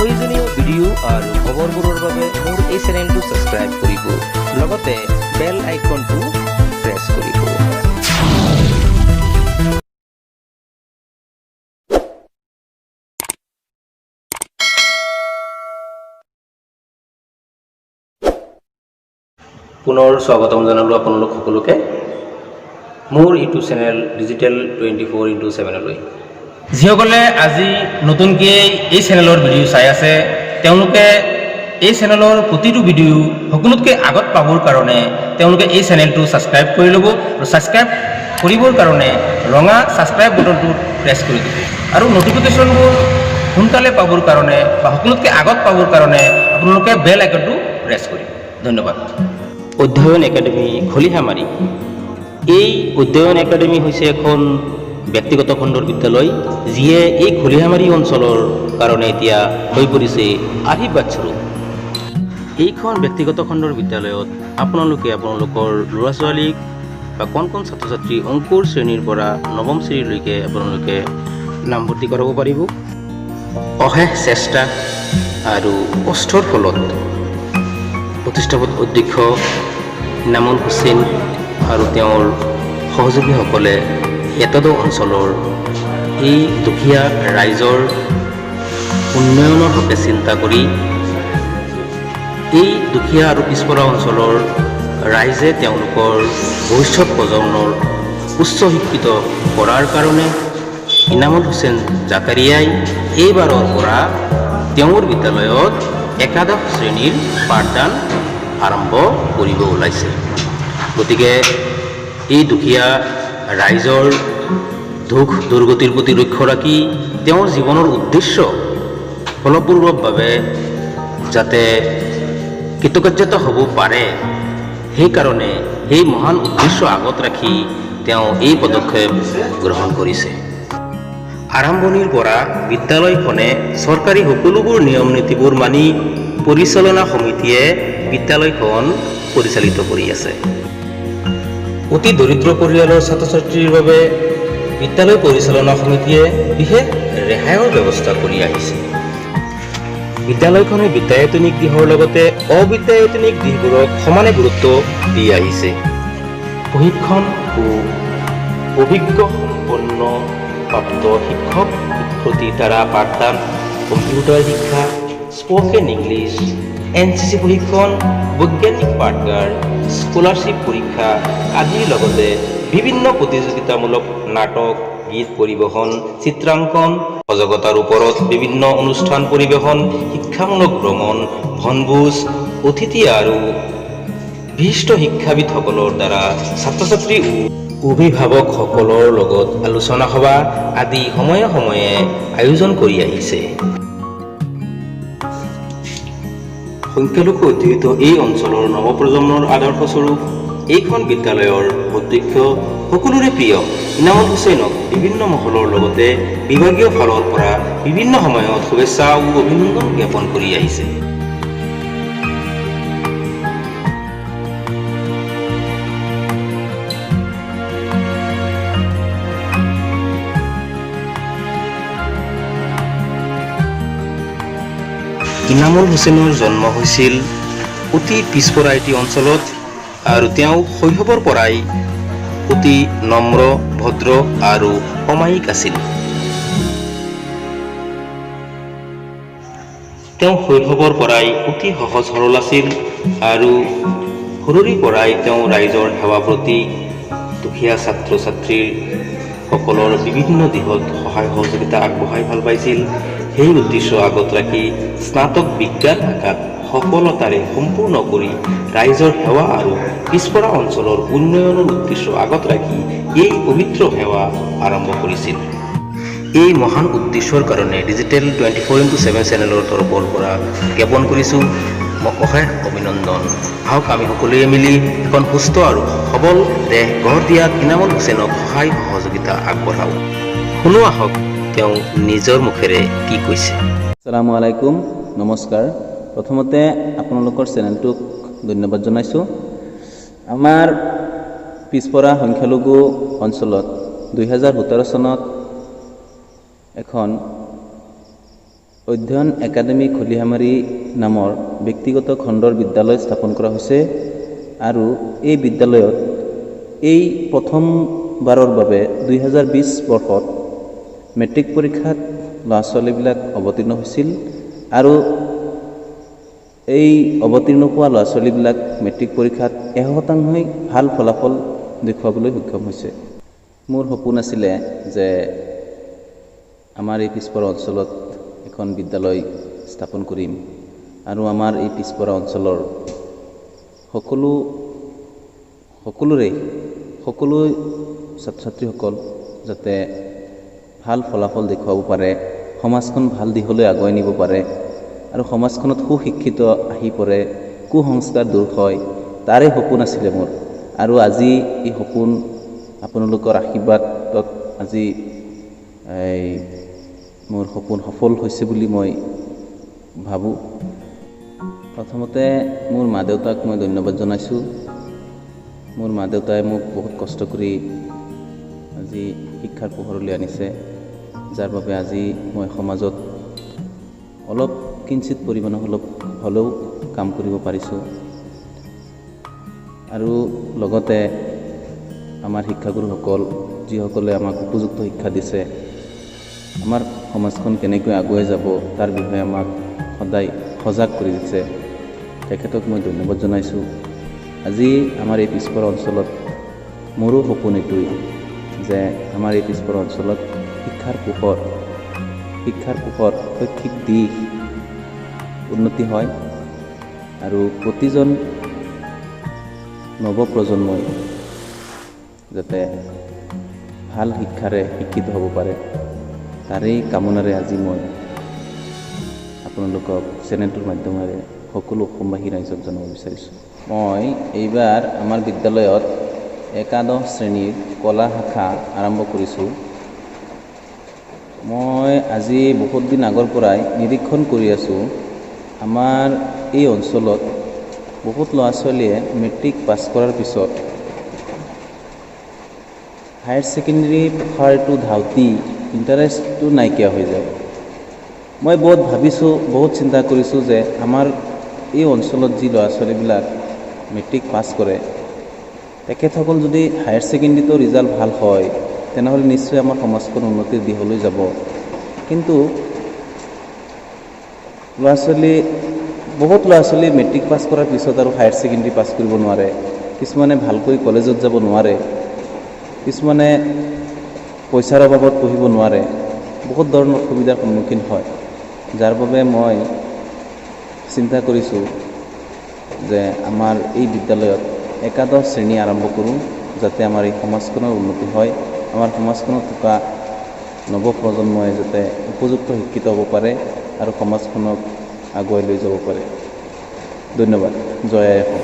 প্ৰয়োজনীয় ভিডিঅ' আৰু খবৰবোৰৰ বাবে মোৰ এই চেনেলটো ছাবস্ক্ৰাইব কৰিব লগতে বেল আইকনটো প্ৰেছ কৰিব। পুনৰ স্বাগতম জনালোঁ আপোনালোক সকলোকে মোৰ ইউটিউব চেনেল ডিজিটেল 24x7লৈ। যিসকলে আজি নতুনকৈ এই চেনেলৰ ভিডিঅ' চাই আছে তেওঁলোকে এই চেনেলৰ প্ৰতিটো ভিডিঅ' সকলোতকৈ আগত পাবৰ কাৰণে তেওঁলোকে এই চেনেলটো ছাবস্ক্ৰাইব কৰি ল'ব আৰু ছাবস্ক্ৰাইব কৰিবৰ কাৰণে ৰঙা ছাবস্ক্ৰাইব বটনটো প্ৰেছ কৰি দিব আৰু নটিফিকেশ্যনবোৰ সোনকালে পাবৰ কাৰণে বা সকলোতকৈ আগত পাবৰ কাৰণে আপোনালোকে বেল আইকনটো প্ৰেছ কৰিব। ধন্যবাদ। অধ্যয়ন একাডেমি খলিহামাৰী। এই অধ্যয়ন একাডেমি হৈছে এখন ব্যক্তিগত খণ্ডৰ বিদ্যালয় যিয়ে এই খলিহামাৰী অঞ্চলৰ কাৰণে এতিয়া হৈ পৰিছে আশীৰ্বাদ স্বৰূপ। এইখন ব্যক্তিগত খণ্ডৰ বিদ্যালয়ত আপোনালোকে আপোনালোকৰ ল'ৰা ছোৱালীক বা কণ ছাত্ৰ ছাত্ৰী অংকুৰ শ্ৰেণীৰ পৰা নৱম শ্ৰেণীলৈকে আপোনালোকে নামভৰ্তি কৰাব পাৰিব। অশেষ চেষ্টা আৰু কষ্টৰ ফলত প্ৰতিষ্ঠাপক অধ্যক্ষ ইনামুল হুছেইন আৰু তেওঁৰ সহযোগীসকলে এটাদো অঞ্চলৰ এই দুখীয়া ৰাইজৰ উন্নয়নৰ হকে চিন্তা কৰি এই দুখীয়া আৰু পিছপৰা অঞ্চলৰ ৰাইজে তেওঁলোকৰ ভৱিষ্যত প্ৰজন্মৰ উচ্চ শিক্ষিত কৰাৰ কাৰণে ইনামুল হুছেইন জাকাৰিয়াই এইবাৰৰ পৰা তেওঁৰ বিদ্যালয়ত একাদশ শ্ৰেণীৰ পাঠদান আৰম্ভ কৰিব ওলাইছে। গতিকে এই দুখীয়া ৰাইজৰ দুখ দুৰ্গতিৰ প্ৰতি লক্ষ্য ৰাখি তেওঁৰ জীৱনৰ উদ্দেশ্য ফলপূৰ্বকভাৱে যাতে কৃতকাৰ্যতা হ'ব পাৰে সেইকাৰণে সেই মহান উদ্দেশ্য আগত ৰাখি তেওঁ এই পদক্ষেপ গ্ৰহণ কৰিছে। আৰম্ভণিৰ পৰা বিদ্যালয়খনে চৰকাৰী সকলোবোৰ নিয়ম নীতিবোৰ মানি পৰিচালনা সমিতিয়ে বিদ্যালয়খন পৰিচালিত কৰি আছে। অতি দৰিদ্ৰ পৰিয়ালৰ ছাত্ৰ ছাত্ৰীৰ বাবে বিদ্যালয় পৰিচালনা সমিতিয়ে বিশেষ ৰেহাইৰ ব্যৱস্থা কৰি আহিছে। বিদ্যালয়খনে বিদ্যায়তনিক দিশৰ লগতে অবিদ্যায়তনিক দিশবোৰক সমানে গুৰুত্ব দি আহিছে। প্ৰশিক্ষণ ও অভিজ্ঞ সম্পন্ন প্ৰাপ্ত শিক্ষক শিক্ষয়িত্ৰীৰ দ্বাৰা পাঠদান, কম্পিউটাৰ শিক্ষা, স্পকেন ইংলিছ, NCC প্ৰশিক্ষণ, বৈজ্ঞানিক পাঠদান, স্কলাৰশ্বিপ পৰীক্ষা আদিৰ লগতে বিভিন্ন প্ৰতিযোগিতামূলক নাটক, গীত পৰিৱেশন, চিত্ৰাংকন, সজাগতাৰ ওপৰত বিভিন্ন অনুষ্ঠান পৰিৱেশন, শিক্ষামূলক ভ্ৰমণ, বনভোজ, অতিথি আৰু বিশিষ্ট শিক্ষাবিদসকলৰ দ্বাৰা ছাত্ৰ ছাত্ৰী ও অভিভাৱকসকলৰ লগত আলোচনা সভা আদি সময়ে সময়ে আয়োজন কৰি আহিছে। সংখ্যালঘু অধ্যুষিত এই অঞ্চলৰ নৱপ্ৰজন্মৰ আদৰ্শস্বৰূপ এইখন বিদ্যালয়ৰ অধ্যক্ষ সকলোৰে প্ৰিয় ইনামুল হুছেইনক বিভিন্ন মহলৰ লগতে বিভাগীয় ফালৰ পৰা বিভিন্ন সময়ত শুভেচ্ছা ও অভিনন্দন জ্ঞাপন কৰি আহিছে। ইনামুল হুছেইনৰ জন্ম হৈছিল অতি পিছপৰা এটি অঞ্চলত আৰু তেওঁ শৈশৱৰ পৰাই অতি নম্ৰ, ভদ্ৰ আৰু অমায়িক আছিল। তেওঁ শৈশৱৰ পৰাই অতি সহজ সৰল আছিল আৰু সৰুৰে পৰাই তেওঁ ৰাইজৰ সেৱা প্ৰতি দুখীয়া ছাত্ৰ ছাত্ৰীৰ সকলৰ বিভিন্ন দিশত সহায় সহযোগিতা আগবঢ়াই ভাল পাইছিল। সেই উদ্দেশ্য আগত ৰাখি স্নাতক বিজ্ঞান শাখাত সফলতাৰে সম্পূৰ্ণ কৰি ৰাইজৰ সেৱা আৰু পিছপৰা অঞ্চলৰ উন্নয়নৰ উদ্দেশ্য আগত ৰাখি এই পবিত্ৰ সেৱা আৰম্ভ কৰিছিল। এই মহান উদ্দেশ্যৰ কাৰণে ডিজিটেল 24x7 চেনেলৰ তৰফৰ পৰা জ্ঞাপন কৰিছোঁ মই অশেষ অভিনন্দন। আহক আমি সকলোৱে মিলি এখন সুস্থ আৰু সবল দেশ গঢ় দিয়াত ইনামুল হুছেইনক সহায় সহযোগিতা আগবঢ়াওঁ। শুনো আহক তেওঁ নিজৰ মুখেৰে কি কৈছে। আসসালামু আলাইকুম, নমস্কাৰ। প্ৰথমতে আপোনালোকৰ চেনেলটোক ধন্যবাদ জনাইছোঁ। আমাৰ পিছপৰা সংখ্যালঘু অঞ্চলত 2017 চনত এখন অধ্যয়ন একাডেমী খলিহামাৰী নামৰ ব্যক্তিগত খণ্ডৰ বিদ্যালয় স্থাপন কৰা হৈছে আৰু এই বিদ্যালয়ত এই প্ৰথমবাৰৰ বাবে 2020 বৰ্ষত মেট্ৰিক পৰীক্ষাত ল'ৰা ছোৱালীবিলাক অৱতীৰ্ণ হৈছিল আৰু এই অৱতীৰ্ণ হোৱা ল'ৰা ছোৱালীবিলাক মেট্ৰিক পৰীক্ষাত 100% ভাল ফলাফল দেখুৱাবলৈ সক্ষম হৈছে। মোৰ সপোন আছিলে যে আমাৰ এই পিছপৰা অঞ্চলত এখন বিদ্যালয় স্থাপন কৰিম আৰু আমাৰ এই পিছপৰা অঞ্চলৰ সকলো ছাত্ৰ ছাত্ৰীসকল যাতে ভাল ফলাফল দেখুৱাব পাৰে, সমাজখন ভাল দিশলৈ আগুৱাই নিব পাৰে আৰু সমাজখনত সুশিক্ষিত আহি পৰে, কুসংস্কাৰ দূৰ হয়, তাৰে সপোন আছিলে মোৰ। আৰু আজি এই সপোন আপোনালোকৰ আশীৰ্বাদত আজি মোৰ সপোন সফল হৈছে বুলি মই ভাবোঁ। প্ৰথমতে মোৰ মা দেউতাক মই ধন্যবাদ জনাইছোঁ। মোৰ মা দেউতাই মোক বহুত কষ্ট কৰি আজি শিক্ষাৰ পোহৰলৈ আনিছে, যাৰ বাবে আজি মই সমাজত অলপ কিঞ্চিত পৰিমাণৰ হ'লেও কাম কৰিব পাৰিছোঁ। আৰু লগতে আমাৰ শিক্ষাগুৰুসকল যিসকলে আমাক উপযুক্ত শিক্ষা দিছে, আমাৰ সমাজখন কেনেকৈ আগুৱাই যাব তাৰ বিষয়ে আমাক সদায় সজাগ কৰি দিছে, তেখেতক মই ধন্যবাদ জনাইছোঁ। আজি আমাৰ এই পিছপৰা অঞ্চলত মোৰো সপোন এইটোৱেই যে আমাৰ এই পিছপৰা অঞ্চলত শিক্ষাৰ পোহৰ শৈক্ষিক দিশ উন্নতি হয় আৰু প্ৰতিজন নৱপ্ৰজন্মই যাতে ভাল শিক্ষাৰে শিক্ষিত হ'ব পাৰে, তাৰেই কামনাৰে আজি মই আপোনালোকক চেনেলটোৰ মাধ্যমেৰে সকলো অসমবাসী ৰাইজক জনাব বিচাৰিছোঁ। মই এইবাৰ আমাৰ বিদ্যালয়ত একাদশ শ্ৰেণীৰ কলা শাখা আৰম্ভ কৰিছোঁ। মই আজি বহুত দিন আগৰ পৰাই নিৰীক্ষণ কৰি আছোঁ, আমাৰ এই অঞ্চলত বহুত ল'ৰা ছোৱালীয়ে মেট্ৰিক পাছ কৰাৰ পিছত হায়াৰ ছেকেণ্ডেৰী পঢ়াৰটো ধাউতি, ইণ্টাৰেষ্টটো নাইকিয়া হৈ যায়। মই বহুত চিন্তা কৰিছোঁ যে আমাৰ এই অঞ্চলত যি ল'ৰা ছোৱালীবিলাক মেট্ৰিক পাছ কৰে, তেখেতসকল যদি হায়াৰ ছেকেণ্ডেৰীটো ৰিজাল্ট ভাল হয়, তেনেহ'লে নিশ্চয় আমাৰ সমাজখন উন্নতিৰ দিশলৈ যাব। কিন্তু বহুত ল'ৰা ছোৱালী মেট্ৰিক পাছ কৰাৰ পিছত আৰু হায়াৰ ছেকেণ্ডেৰী পাছ কৰিব নোৱাৰে, কিছুমানে ভালকৈ কলেজত যাব নোৱাৰে, কিছুমানে পইচাৰ অভাৱত পঢ়িব নোৱাৰে, বহুত ধৰণৰ অসুবিধাৰ সন্মুখীন হয়। যাৰ বাবে মই চিন্তা কৰিছোঁ যে আমাৰ এই বিদ্যালয়ত একাদশ শ্ৰেণী আৰম্ভ কৰোঁ, যাতে আমাৰ এই সমাজখনৰ উন্নতি হয়, আমাৰ সমাজখনত থকা নৱপ্ৰজন্মই যাতে উপযুক্ত শিক্ষিত হ'ব পাৰে আৰু সমাজখনক আগুৱাই লৈ যাব পাৰে। ধন্যবাদ। জয় আই অসম।